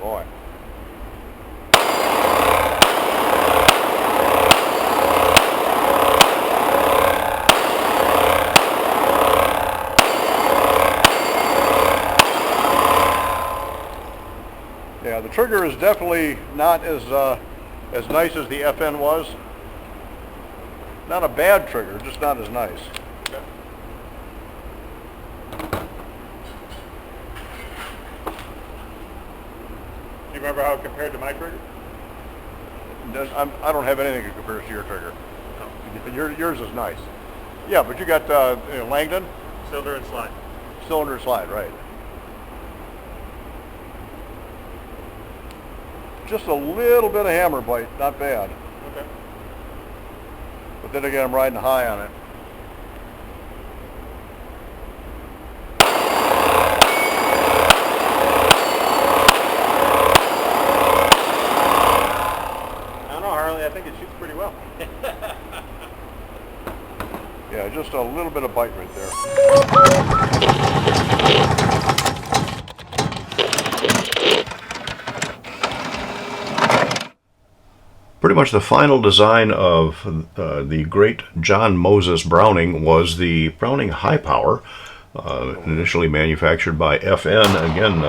boy. Yeah, the trigger is definitely not as nice as the FN was. Not a bad trigger, just not as nice. Okay. Do you remember how it compared to my trigger? I don't have anything that compares to your trigger. No. Yours is nice. Yeah, but you got Langdon? Cylinder and slide. Cylinder and slide, right. Just a little bit of hammer bite, not bad. Okay. But then again, I'm riding high on it. I don't know, Harley, I think it shoots pretty well. Yeah, just a little bit of bite right there. Pretty much the final design of the great John Moses Browning was the Browning Hi-Power, initially manufactured by FN, again,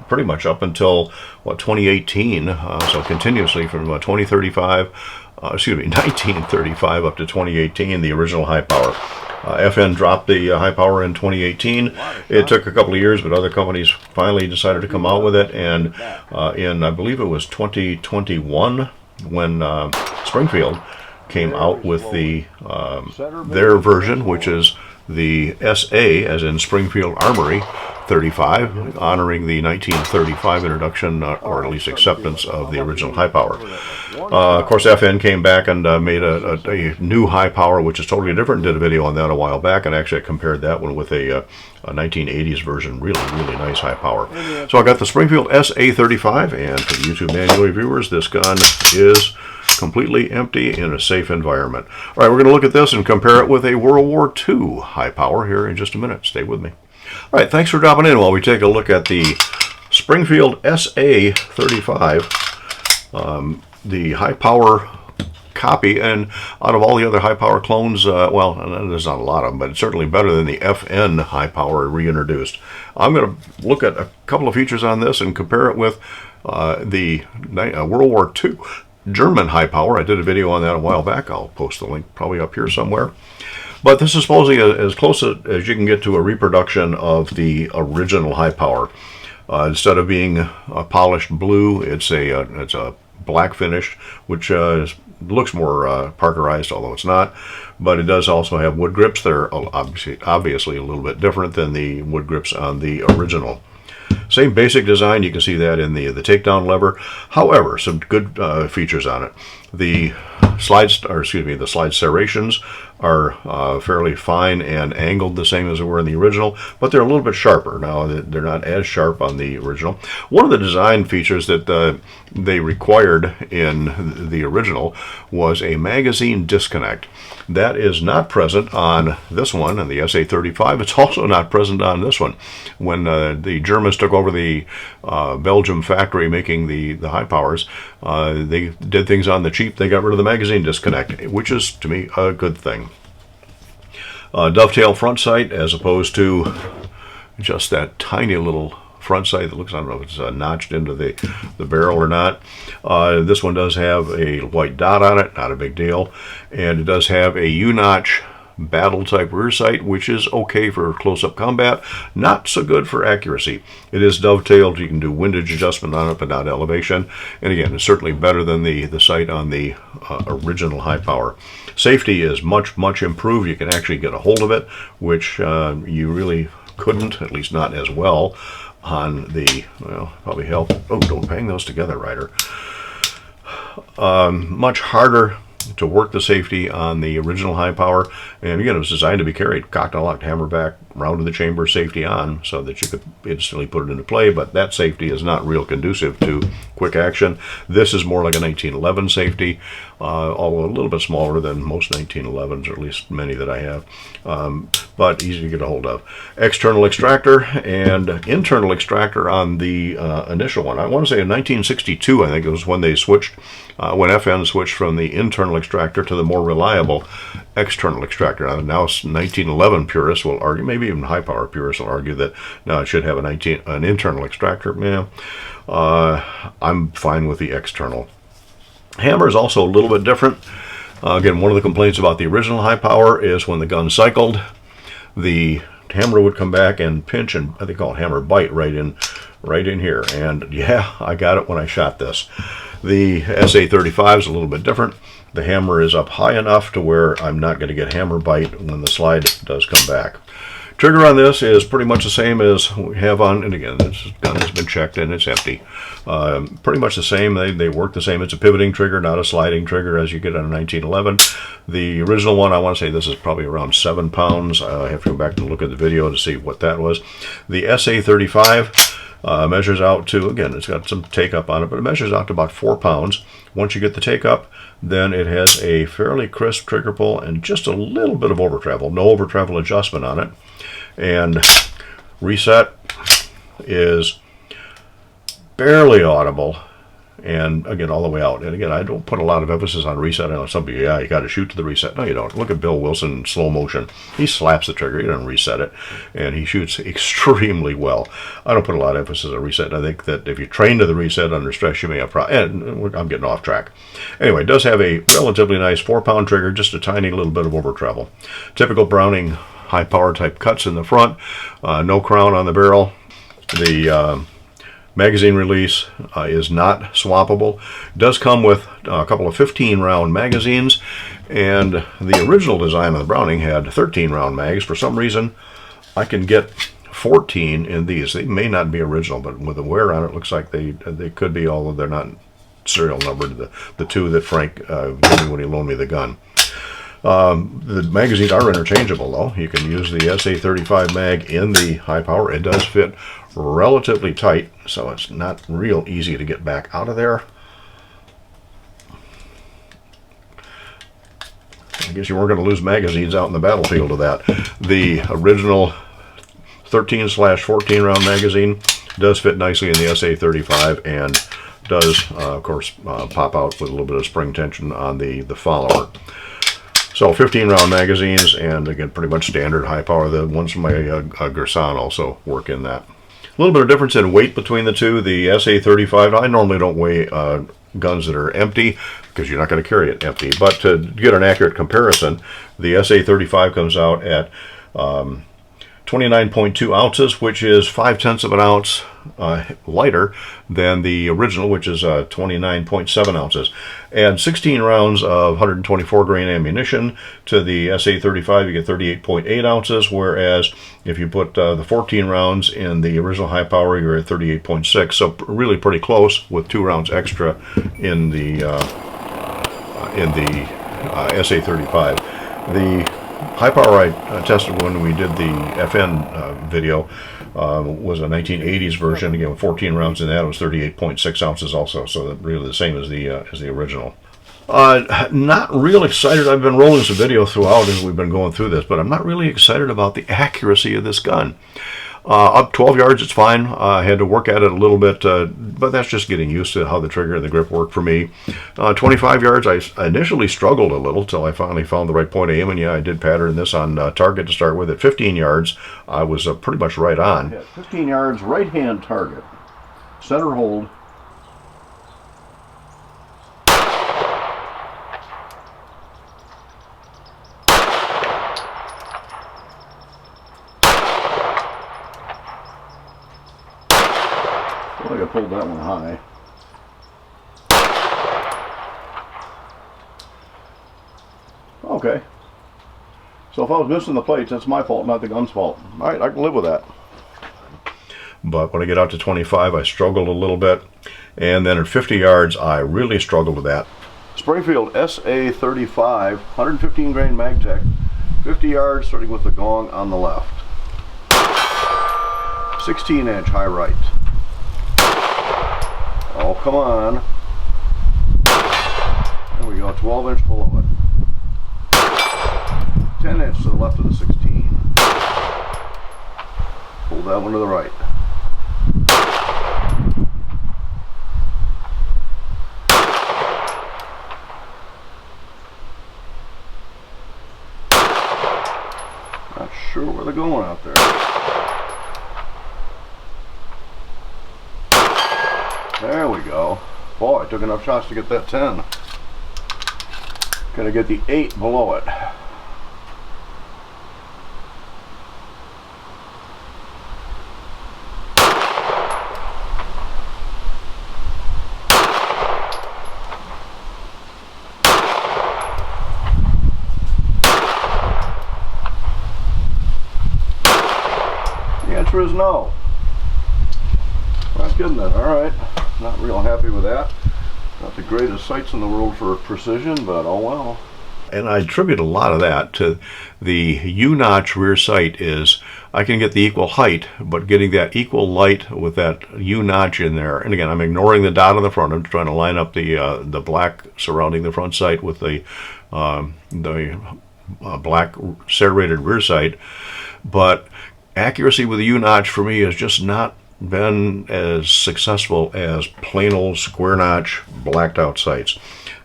pretty much up until, what, 2018, so continuously from 1935 up to 2018, the original Hi-Power. FN dropped the Hi-Power in 2018. It took a couple of years, but other companies finally decided to come out with it, and in, I believe it was 2021, when Springfield came out with the their version, which is the SA, as in Springfield Armory 35, honoring the 1935 introduction, or at least acceptance, of the original Hi-Power. Of course, FN came back and made a new Hi-Power, which is totally different. Did a video on that a while back, and actually I compared that one with a 1980s version. Really, really nice Hi-Power. So I got the Springfield SA-35, and for the YouTube manual viewers, this gun is completely empty in a safe environment. All right, we're going to look at this and compare it with a World War II Hi-Power here in just a minute. Stay with me. All right, thanks for dropping in while we take a look at the Springfield SA-35, the Hi-Power copy, and out of all the other Hi-Power clones, well, there's not a lot of them, but it's certainly better than the FN Hi-Power reintroduced. I'm going to look at a couple of features on this and compare it with the World War II German Hi-Power. I did a video on that a while back. I'll post the link probably up here somewhere. But this is supposedly as close as you can get to a reproduction of the original Hi-Power. Instead of being a polished blue, it's a black finish, which looks more Parkerized, although it's not. But it does also have wood grips. They're obviously a little bit different than the wood grips on the original. Same basic design. You can see that in the takedown lever. However, some good features on it. The slide serrations are fairly fine and angled the same as they were in the original, but they're a little bit sharper. Now, they're not as sharp on the original. One of the design features that they required in the original was a magazine disconnect. That is not present on this one, and the SA-35. It's also not present on this one. When the Germans took over the Belgium factory making the Hi-Powers, they did things on the cheap. They got rid of the magazine disconnect, which is, to me, a good thing. Dovetail front sight, as opposed to just that tiny little front sight that looks, I don't know if it's notched into the barrel or not. This one does have a white dot on it, not a big deal. And it does have a U-notch battle type rear sight, which is okay for close-up combat, not so good for accuracy. It is dovetailed. You can do windage adjustment on it, but not elevation. And again, it's certainly better than the sight on the original Hi-Power. Safety is much, much improved. You can actually get a hold of it, which you really couldn't, at least not as well, on the, well, probably help. Oh, don't bang those together, Ryder. Much harder to work the safety on the original Hi-Power, and again, it was designed to be carried cocked and locked, hammer back, round to the chamber, safety on, so that you could instantly put it into play. But that safety is not real conducive to quick action. This is more like a 1911 safety, although a little bit smaller than most 1911s, or at least many that I have. But but easy to get a hold of. External extractor and internal extractor on the initial one. I want to say in 1962, I think it was when they switched, when FN switched from the internal extractor to the more reliable external extractor. Now 1911 purists will argue, maybe even high-power purists will argue that now it should have an internal extractor. Yeah, I'm fine with the external. Hammer is also a little bit different. Again, one of the complaints about the original Hi-Power is when the gun cycled, the hammer would come back and pinch, and I think call it hammer bite right in here. And yeah, I got it when I shot this. The SA-35 is a little bit different. The hammer is up high enough to where I'm not going to get hammer bite when the slide does come back. Trigger on this is pretty much the same as we have on, and again, this gun has been checked and it's empty. Pretty much the same. They work the same. It's a pivoting trigger, not a sliding trigger as you get on a 1911. The original one, I want to say this is probably around 7 pounds. I have to go back and look at the video to see what that was. The SA-35 measures out to, again, it's got some take-up on it, but it measures out to about 4 pounds. Once you get the take-up, then it has a fairly crisp trigger pull and just a little bit of over travel. No over travel adjustment on it. And reset is barely audible, and again, all the way out. And again, I don't put a lot of emphasis on reset. I know some people, yeah, you got to shoot to the reset. No, you don't. Look at Bill Wilson in slow motion. He slaps the trigger. He doesn't reset it, and he shoots extremely well. I don't put a lot of emphasis on reset. I think that if you train to the reset under stress, you may have problems. And I'm getting off track. Anyway, it does have a relatively nice 4-pound trigger, just a tiny little bit of over travel. Typical Browning high-power type cuts in the front. No crown on the barrel. The magazine release is not swappable. It does come with a couple of 15-round magazines, and the original design of the Browning had 13-round mags. For some reason, I can get 14 in these. They may not be original, but with the wear on it, looks like they could be, although they're not serial numbered. The two that Frank gave me when he loaned me the gun. The magazines are interchangeable, though. You can use the SA-35 mag in the Hi-Power. It does fit relatively tight, so it's not real easy to get back out of there. I guess you weren't going to lose magazines out in the battlefield of that. The original 13/14 round magazine does fit nicely in the SA-35 and does, of course, pop out with a little bit of spring tension on the follower. So 15-round magazines, and again, pretty much standard Hi-Power. The ones from my Gersan also work in that. A little bit of difference in weight between the two. The SA-35, I normally don't weigh guns that are empty because you're not going to carry it empty. But to get an accurate comparison, the SA-35 comes out at 29.2 ounces, which is 0.5 of an ounce lighter than the original, which is 29.7 ounces. Add 16 rounds of 124 grain ammunition to the SA-35, you get 38.8 ounces, whereas if you put the 14 rounds in the original Hi-Power, you're at 38.6, so really pretty close with 2 rounds extra in the SA-35. The Hi-Power I tested when we did the FN video was a 1980s version. Again, with 14 rounds in that, it was 38.6 ounces also, so really the same as the original. Not real excited. I've been rolling some video throughout as we've been going through this, but I'm not really excited about the accuracy of this gun. Up 12 yards, it's fine. I had to work at it a little bit, but that's just getting used to how the trigger and the grip work for me. 25 yards, I initially struggled a little till I finally found the right point of aim, and yeah, I did pattern this on target to start with. At 15 yards, I was pretty much right on. 15 yards, right-hand target, center hold. I think I pulled that one high. Okay. So if I was missing the plates, that's my fault, not the gun's fault. All right, I can live with that. But when I get out to 25, I struggled a little bit. And then at 50 yards, I really struggled with that. Springfield SA-35, 115 grain MagTech, 50 yards, starting with the gong on the left. 16-inch high right. Oh, come on. There we go, 12-inch below it. 10-inch to the left of the 16. Move that one to the right. Not sure where they're going out there. There we go. Boy, I took enough shots to get that 10. Gonna get the 8 below it. The answer is no. Not getting it. Alright. Not real happy with that. Not the greatest sights in the world for precision, but oh well. And I attribute a lot of that to the U-notch rear sight. Is I can get the equal height, but getting that equal light with that U-notch in there. And again, I'm ignoring the dot on the front. I'm trying to line up the black surrounding the front sight with the black serrated rear sight. But accuracy with the U-notch for me is just not been as successful as plain old square notch blacked out sights.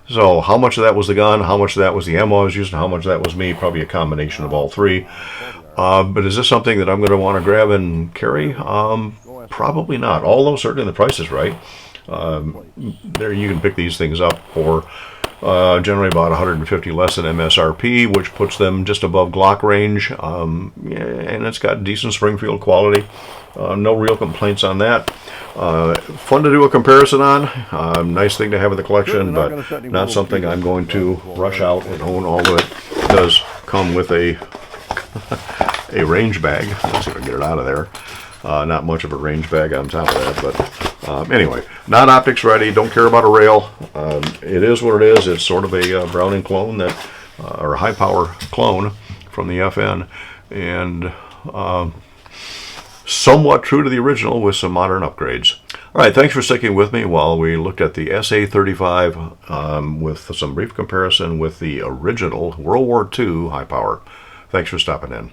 So how much of that was the gun, how much of that was the ammo I was using, how much of that was me? Probably a combination of all three. But is this something that I'm going to want to grab and carry? Probably not, although certainly the price is right. There you can pick these things up for generally about 150 less than MSRP, which puts them just above Glock range. And it's got decent Springfield quality. No real complaints on that. Fun to do a comparison on. Nice thing to have in the collection, but not something I'm going to rush out and own, although it does come with a a range bag. Let's see if I can get it out of there. Not much of a range bag on top of that, but anyway, not optics ready. Don't care about a rail. It is what it is. It's sort of a Browning clone that, or a Hi-Power clone from the FN, and somewhat true to the original with some modern upgrades. All right, thanks for sticking with me while we looked at the SA-35 with some brief comparison with the original World War II Hi-Power. Thanks for stopping in.